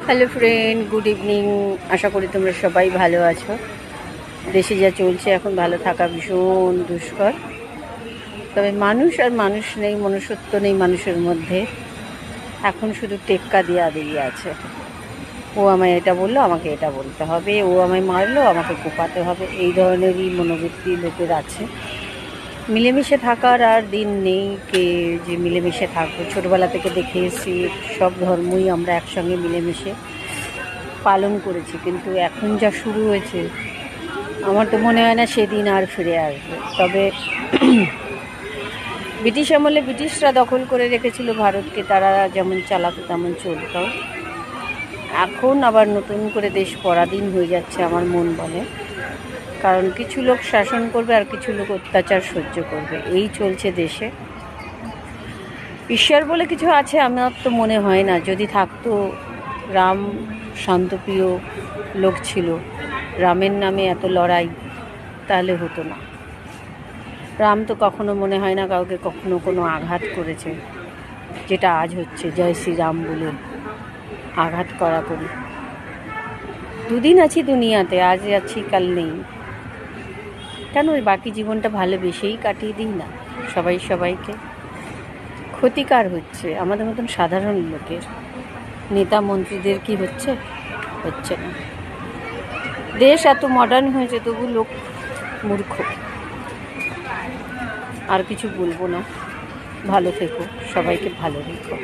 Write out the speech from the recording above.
Hello friend, good evening. আশা করি তোমরা সবাই ভালো আছো। দেশে যা চলছে এখন ভালো থাকা ভীষণ দুষ্কর। তবে মানুষ আর মানুষ নেই, মনুষ্যত্ব নেই মানুষের মধ্যে। এখন শুধু টেক্কা দিয়ে দিয়ে আছে। ও আমায় এটা বললো, আমাকে এটা বলতে হবে। ও আমায় মারলো, আমাকে কোপাতে হবে। এই ধরনেরই মনোবৃত্তি লোকের আছে। মিলেমিশে থাকার আর দিন নেই কে যে মিলেমিশে থাকবো। ছোটোবেলা থেকে দেখে এসেছি সব ধর্মই আমরা একসঙ্গে মিলেমিশে পালন করেছি, কিন্তু এখন যা শুরু হয়েছে আমার তো মনে হয় না সেদিন আর ফিরে আসবে। তবে ব্রিটিশ আমলে ব্রিটিশরা দখল করে রেখেছিল ভারতকে, তারা যেমন চালাতো তেমন চলতো। এখন আবার নতুন করে দেশ পরাধীন হয়ে যাচ্ছে আমার মন বলে, কারণ কিছু লোক শাসন করবে আর কিছু লোক অত্যাচার সহ্য করবে, এই চলছে দেশে। ঈশ্বর বলে কিছু আছে আমার তো মনে হয় না। যদি থাকতো, রাম শান্তপ্রিয় লোক ছিল, রামের নামে এত লড়াই তাহলে হতো না। রাম তো কখনো মনে হয় না কাউকে কখনো কোনো আঘাত করেছে, যেটা আজ হচ্ছে জয় শ্রীরাম বলে আঘাত করা করি। দুদিন আছি দুনিয়াতে, আজ আছি কাল নেই। কেন ওই বাকি জীবনটা ভালোবেসেই কাটিয়ে দিই না সবাই সবাইকে? ক্ষতিকার হচ্ছে আমাদের মতন সাধারণ লোকের। নেতা মন্ত্রীদের কি হচ্ছে? হচ্ছে না। দেশ এত মডার্ন হয়েছে তবু লোক মূর্খ। আর কিছু বলবো না। ভালো থেকো, সবাইকে ভালো রেখো।